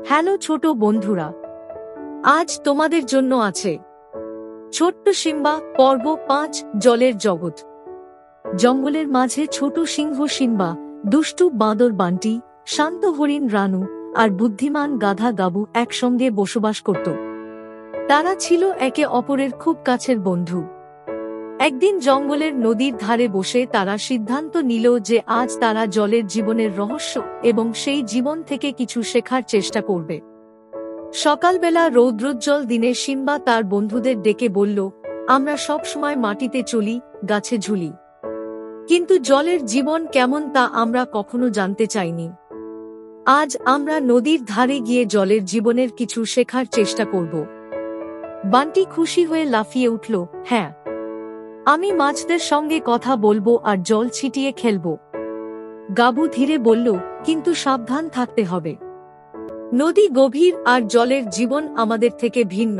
Hello ছোট বন্ধুরা, আজ তোমাদের জন্য আছে ছোট্ট সিম্বা পর্ব ৫ জলের জগৎ। জঙ্গলের মাঝে ছোট সিংহ সিম্বা, দুষ্টু বাঁদর বান্টি, শান্ত হরিণ রানু আর বুদ্ধিমান গাধা গাবু একসঙ্গে বসবাস করত। তারা ছিল একে অপরের খুব কাছের বন্ধু। একদিন জঙ্গলের নদীর ধারে বসে তারা সিদ্ধান্ত নিল যে আজ তারা জলের জীবনের রহস্য এবং সেই জীবন থেকে কিছু শেখার চেষ্টা করবে। সকালবেলা রৌদ্রোজ্জ্বল দিনে সিম্বা তার বন্ধুদের ডেকে বলল, আমরা সব সময় মাটিতে চলি, গাছে ঝুলি, কিন্তু জলের জীবন কেমন তা আমরা কখনো জানতে চাইনি। আজ আমরা নদীর ধারে গিয়ে জলের জীবনের কিছু শেখার চেষ্টা করব। বান্টি খুশি হয়ে লাফিয়ে উঠল, হ্যাঁ, আমি মাছদের সঙ্গে কথা বলবো আর জল ছিটিয়ে খেলব। গাবু ধীরে বলল, কিন্তু সাবধান থাকতে হবে। নদী গভীর আর জলের জীবন আমাদের থেকে ভিন্ন।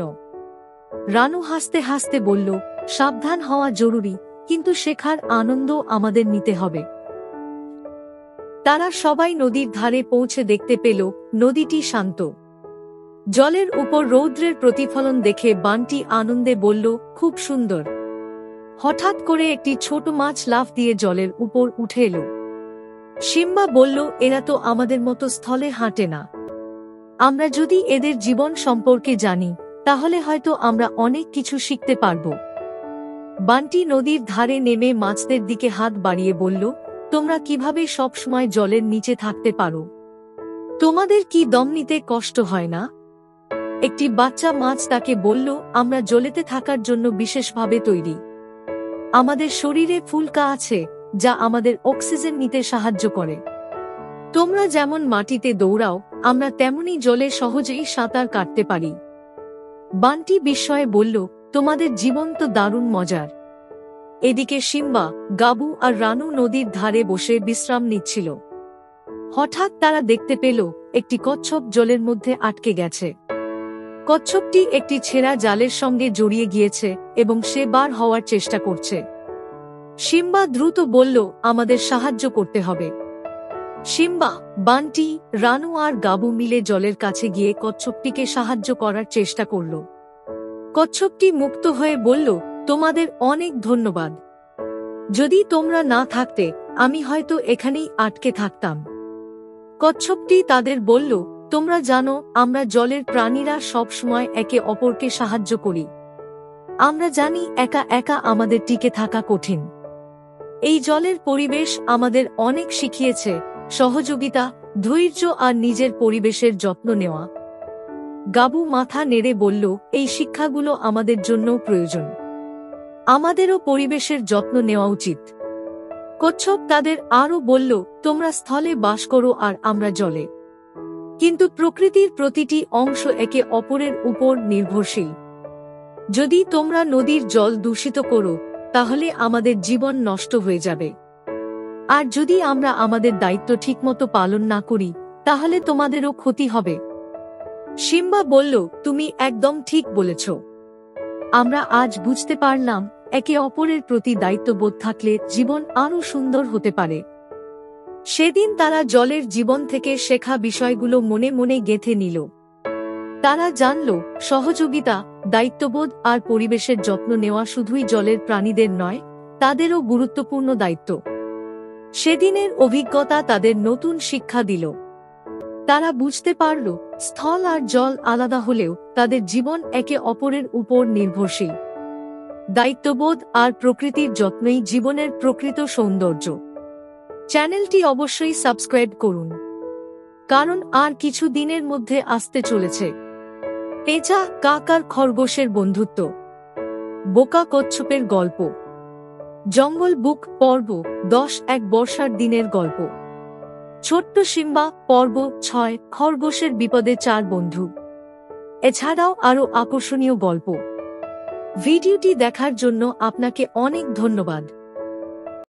রানু হাসতে হাসতে বলল, সাবধান হওয়া জরুরি, কিন্তু শেখার আনন্দ আমাদের নিতে হবে। তারা সবাই নদীর ধারে পৌঁছে দেখতে পেল নদীটি শান্ত। জলের উপর রৌদ্রের প্রতিফলন দেখে বান্টি আনন্দে বলল, খুব সুন্দর। হঠাৎ করে একটি ছোট মাছ লাফ দিয়ে জলের উপর উঠে এলো। সিম্বা বলল, এরা তো আমাদের মতো স্থলে হাঁটে না। আমরা যদি এদের জীবন সম্পর্কে জানি, তাহলে হয়তো আমরা অনেক কিছু শিখতে পারব। বান্টি নদীর ধারে নেমে মাছদের দিকে হাত বাড়িয়ে বলল, তোমরা কিভাবে সবসময় জলের নিচে থাকতে পারো? তোমাদের কি দম নিতে কষ্ট হয় না? একটি বাচ্চা মাছ তাকে বলল, আমরা জলেতে থাকার জন্য বিশেষভাবে তৈরি। আমাদের শরীরে ফুলকা আছে, যা আমাদের অক্সিজেন নিতে সাহায্য করে। তোমরা যেমন মাটিতে দৌড়াও, আমরা তেমনি জলে সহজেই সাঁতার কাটতে পারি। বান্টি বিস্ময়ে বলল, তোমাদের জীবন তো দারুণ মজার। এদিকে সিম্বা, গাবু আর রানু নদীর ধারে বসে বিশ্রাম নিচ্ছিল। হঠাৎ তারা দেখতে পেল একটি কচ্ছপ জলের মধ্যে আটকে গেছে। কচ্ছপটি একটি ছেঁড়া জালের সঙ্গে জড়িয়ে গিয়েছে এবং সে বার হওয়ার চেষ্টা করছে। সিম্বা দ্রুত বলল, আমাদের সাহায্য করতে হবে। সিম্বা, বান্টি, রানু আর গাবু মিলে জলের কাছে গিয়ে কচ্ছপটিকে সাহায্য করার চেষ্টা করল। কচ্ছপটি মুক্ত হয়ে বলল, তোমাদের অনেক ধন্যবাদ। যদি তোমরা না থাকতে, আমি হয়তো এখানেই আটকে থাকতাম। কচ্ছপটি তাদের বলল, তোমরা জানো, আমরা জলের প্রাণীরা সব সময় একে অপরকে সাহায্য করি। আমরা জানি একা একা আমাদের টিকে থাকা কঠিন। এই জলের পরিবেশ আমাদের অনেক শিখিয়েছে, সহযোগিতা, ধৈর্য আর নিজের পরিবেশের যত্ন নেওয়া। গাবু মাথা নেড়ে বলল, এই শিক্ষাগুলো আমাদের জন্যও প্রয়োজন। আমাদেরও পরিবেশের যত্ন নেওয়া উচিত। কচ্ছপ তাদের আরও বলল, তোমরা স্থলে বাস করো আর আমরা জলে, কিন্তু প্রকৃতির প্রতিটি অংশ একে অপরের উপর নির্ভরশীল। যদি তোমরা নদীর জল দূষিত করো, তাহলে আমাদের জীবন নষ্ট হয়ে যাবে। আর যদি আমরা আমাদের দায়িত্ব ঠিকমতো পালন না করি, তাহলে তোমাদেরও ক্ষতি হবে। সিম্বা বলল, তুমি একদম ঠিক বলেছ। আমরা আজ বুঝতে পারলাম, একে অপরের প্রতি দায়িত্ববোধ থাকলে জীবন আরও সুন্দর হতে পারে। সেদিন তারা জলের জীবন থেকে শেখা বিষয়গুলো মনে মনে গেঁথে নিল। তারা জানল, সহযোগিতা, দায়িত্ববোধ আর পরিবেশের যত্ন নেওয়া শুধুই জলের প্রাণীদের নয়, তাদেরও গুরুত্বপূর্ণ দায়িত্ব। সেদিনের অভিজ্ঞতা তাদের নতুন শিক্ষা দিল। তারা বুঝতে পারল, স্থল আর জল আলাদা হলেও তাদের জীবন একে অপরের উপর নির্ভরশীল। দায়িত্ববোধ আর প্রকৃতির যত্নই জীবনের প্রকৃত সৌন্দর্য। চ্যানেলটি অবশ্যই সাবস্ক্রাইব করুন, কারণ আর কিছু দিনের মধ্যে আসতে চলেছে পেঁচা, কাক আর খরগোশের বন্ধুত্ব, বোকা কচ্ছপের গল্প, জঙ্গল বুক পর্ব 10, এক বর্ষার দিনের গল্প, ছোট্ট সিম্বা পর্ব 6, খরগোশের বিপদে 4 বন্ধু। এছাড়াও আরও আকর্ষণীয় গল্প। ভিডিওটি দেখার জন্য আপনাকে অনেক ধন্যবাদ।